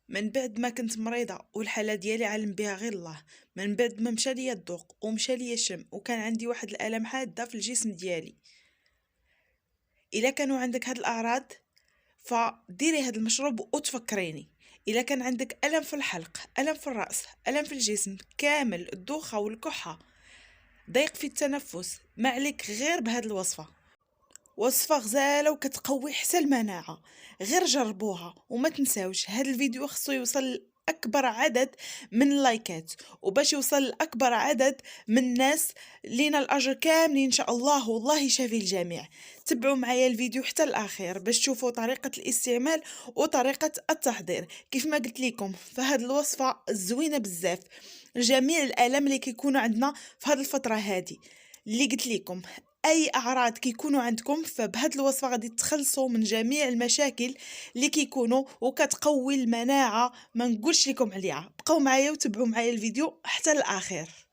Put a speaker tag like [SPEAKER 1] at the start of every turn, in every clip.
[SPEAKER 1] من بعد ما كنت مريضة والحالة ديالي عالم بها غير الله، من بعد ما مشى ليا الذوق ومشى ليا الشم وكان عندي واحد الالم حاده في الجسم ديالي. الا كانوا عندك هاد الاعراض فديري هاد المشروب وتفكريني. الا كان عندك الم في الحلق، الم في الراس، الم في الجسم كامل، الدوخه والكحه، ضيق في التنفس، ما عليك غير بهاد الوصفه. وصفة غزالة وكتقوي حتى المناعة. غير جربوها وما تنساوش هاد الفيديو خصو يوصل لأكبر عدد من اللايكات، وباش يوصل لأكبر عدد من الناس لينا الأجر كاملين إن شاء الله، والله يشافي الجميع. تبعوا معايا الفيديو حتى الأخير باش تشوفوا طريقة الاستعمال وطريقة التحضير. كيف ما قلت لكم فهاد الوصفة زوينة بزاف لجميع الآلام اللي كيكونوا عندنا في هاد الفترة هادي. اللي قلت لكم اي اعراض كيكونوا عندكم فبهاد الوصفه غادي تخلصوا من جميع المشاكل اللي كيكونوا وكتقوي المناعه. ما نقولش لكم عليها. بقاو معايا وتبعوا معايا الفيديو حتى الاخير.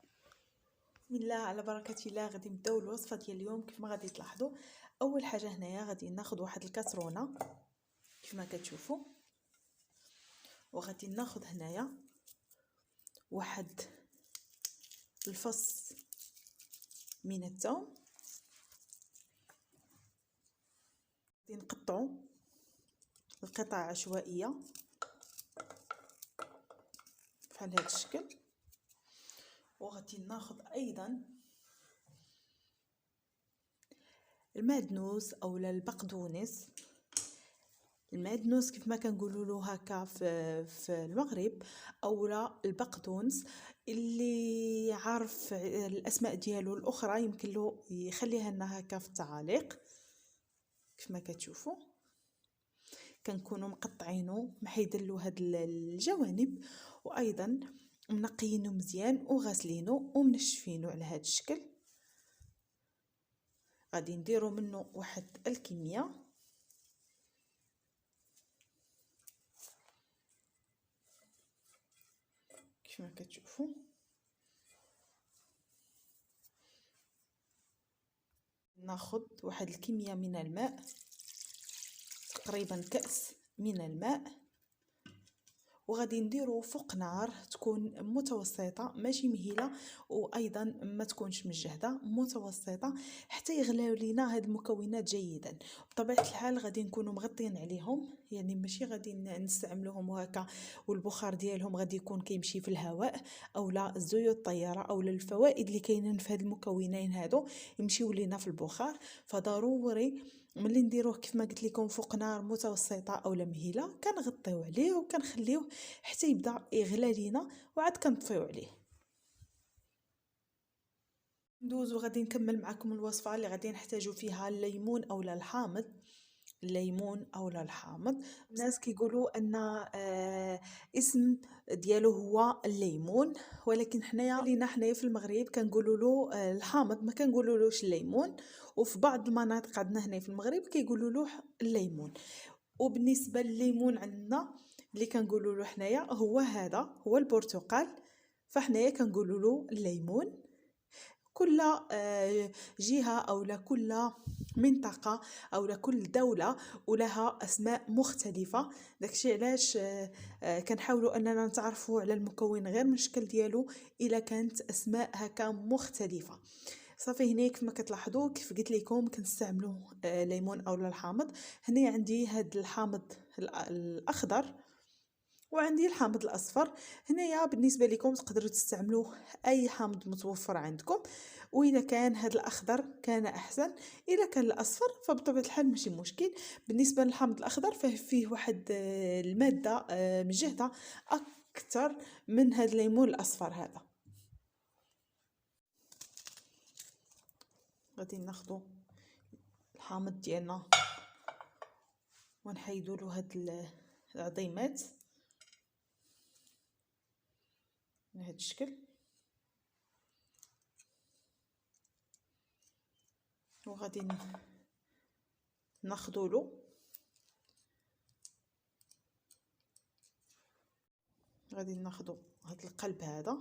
[SPEAKER 1] بسم الله على بركه الله. غادي نبداو الوصفه ديال اليوم. كيف ما غادي تلاحظوا اول حاجه هنايا غادي ناخذ واحد الكاسرونه كيف ما كتشوفوا، وغادي ناخذ هنايا واحد الفص من الثوم. غادي نقطعو القطع عشوائيه بحال هذا الشكل. وغادي ناخذ ايضا المعدنوس اولا البقدونس. المعدنوس كيف ما كنقولوا له هكا في المغرب، اولا البقدونس. اللي عارف الاسماء ديالو الاخرى يمكن له يخليها لنا هكا في التعاليق. كيف ما كتشوفوا كنكونوا مقطعينه محيدين له هاد الجوانب، وايضا منقيينه مزيان وغاسلينه ومنشفينه على هاد الشكل. غادي نديرو منه واحد الكميه كيف ما كتشوفوا. ناخذ واحد الكميه من الماء، تقريبا كأس من الماء، وغادي نديرو فوق نار تكون متوسطه ماشي مهيله، وايضا ما تكونش مجهده، متوسطه حتى يغلاو لينا هاد المكونات جيدا. بطبيعه الحال غادي نكونوا مغطين عليهم، يعني ماشي غادي نستعملوهم هكا والبخار ديالهم غادي يكون كيمشي في الهواء، اولا الزيوت الطياره اولا الفوائد اللي كاينين في هاد المكونين هادو يمشيو لينا في البخار. فضروري ملي نديروه كيف ما قلت لكم فوق نار متوسطه اولا مهيله كنغطيو عليه وكنخليوه حتى يبدا يغلى لينا، وعاد كنطفيو عليه. ندوزو غادي نكمل معكم الوصفه اللي غادي نحتاجو فيها الليمون اولا الحامض. الليمون اولا الحامض، الناس كيقولوا ان اسم ديالو هو الليمون، ولكن حنايا في المغرب كنقولوا له الحامض، ما كنقولولوش الليمون. وفي بعض المناطق عندنا هنا في المغرب كيقولوا له الليمون. وبالنسبه للليمون عندنا اللي كنقولوا له حنايا هو هذا، هو البرتقال، فحنايا كنقولوا له الليمون. كل جهة أو كل منطقة أو كل دولة ولها أسماء مختلفة. داكشي علاش كنحاولوا أننا نتعرفوا على المكون غير من الشكل ديالو إلا كانت أسماء هكا مختلفة. صافي هنا كيف ما كتلاحظوا كيف قلت لكم كنستعملوا ليمون اولا الحامض. هنا عندي هاد الحامض الاخضر وعندي الحامض الاصفر. هنايا بالنسبه لكم تقدروا تستعملوا اي حامض متوفر عندكم، واذا كان هذا الاخضر كان احسن، اذا كان الاصفر فبطبيعه الحال ماشي مشكل. بالنسبه للحامض الاخضر فيه واحد الماده مجهده اكثر من هذا الليمون الاصفر هذا. غادي ناخذ الحامض ديالنا ونحيدوا له هاد العظيمات بهذا الشكل، وغادي ناخذوا له غادي ناخذوا هاد القلب هذا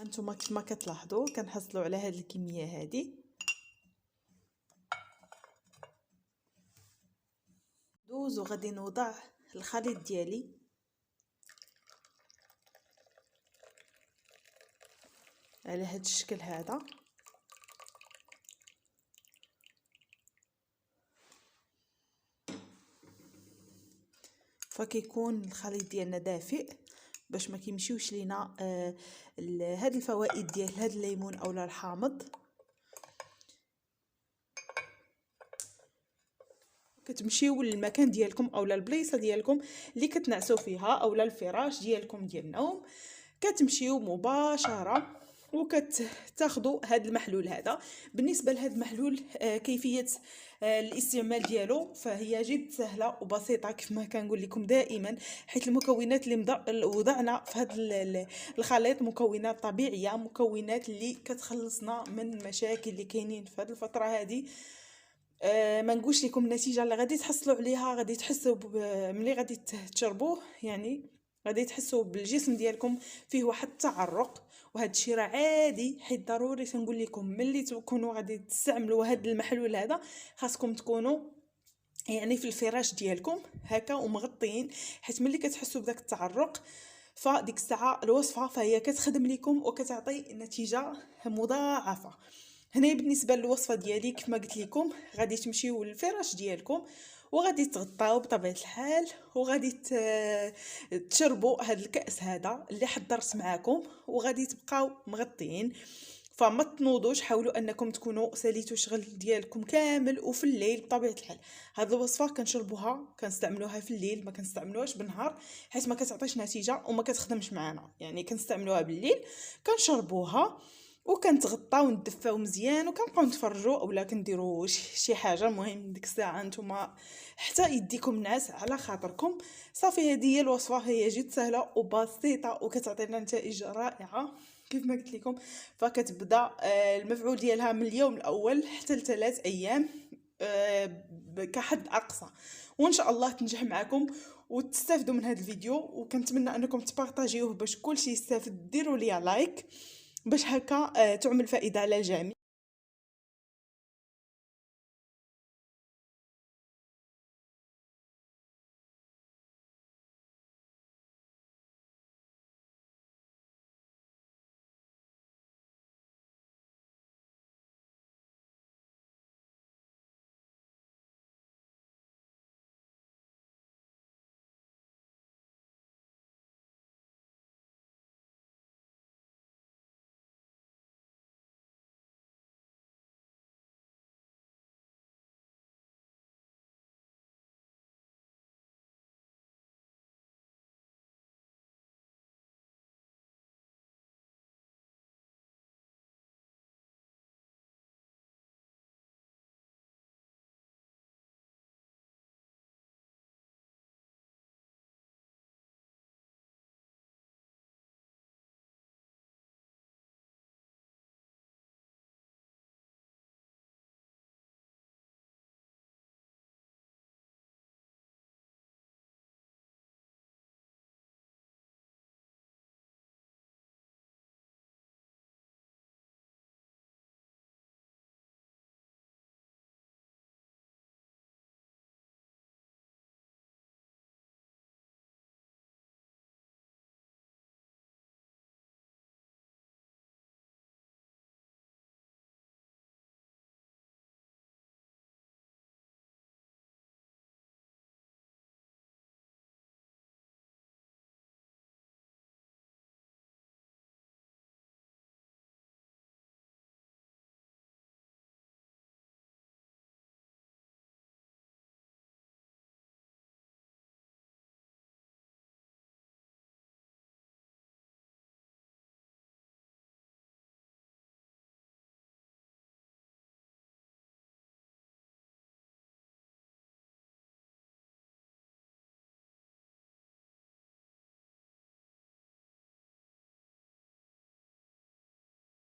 [SPEAKER 1] هانتوما كيفما كتلاحظوا كنحصلوا على هاد الكميه هادي. دوز وغادي نوضع الخليط ديالي على هاد الشكل هذا. فكيكون الخليط ديالنا دافئ باش ما كيمشيوش لينا هاد الفوائد ديال هاد الليمون اولا الحامض. كتمشيو للمكان ديالكم اولا البلايصه ديالكم اللي كتنعسوا فيها اولا الفراش ديالكم ديال النوم، كتمشيو مباشره وكتاخذوا هذا المحلول هذا. بالنسبه لهذا المحلول كيفيه الاستعمال ديالو فهي جد سهله وبسيطه كيف ما كنقول لكم دائما، حيث المكونات اللي وضعنا في هذا الخليط مكونات طبيعيه، مكونات اللي كتخلصنا من المشاكل اللي كاينين في هذه الفتره هذه. ما نقولش لكم النتيجه اللي غادي تحصلوا عليها، غادي تحسوا ملي غادي تشربوه يعني غادي تحسوا بالجسم ديالكم فيه واحد التعرق، وهذا الشيء راه عادي. حيت ضروري تنقول لكم ملي تكونوا غادي تستعملوا هذا المحلول هذا خاصكم تكونوا يعني في الفراش ديالكم هكا ومغطيين، حيت ملي كتحسوا بداك التعرق فديك الساعه الوصفه فهي كتخدم لكم وكتعطي نتيجه مضاعفه. هنا بالنسبه للوصفه ديالي كيف ما قلت لكم غادي تمشيو للفراش ديالكم وغادي تغطاو بطبيعه الحال وغادي تشربوا هذا الكاس هذا اللي حضرت معكم وغادي تبقاو مغطيين. فما تنوضوش، حاولوا انكم تكونوا ساليتوا الشغل ديالكم كامل وفي الليل بطبيعه الحال. هذه الوصفه كنشربوها كنستعملوها في الليل، ما كنستعملوهاش بالنهار حيت ما كتعطيش نتيجه وما كتخدمش معنا. يعني كنستعملوها بالليل كنشربوها وكنتغطاو وندفاو مزيان وكنبقاو نتفرجوا اولا كنديروا شي حاجه. المهم ديك الساعه نتوما حتى يديكم نعاس على خاطركم. صافي هذه هي الوصفه، هي جد سهله وبسيطه وكتعطينا نتائج رائعه كيف ما قلت لكم. فكتبدا المفعول ديالها من اليوم الاول حتى ل3 ايام كحد اقصى، وان شاء الله تنجح معكم وتستافدوا من هذا الفيديو. وكنتمنى انكم تبارطاجيوه باش كلشي يستافد. ديروا لي لايك باش هكا تعمل فائده على الجميع.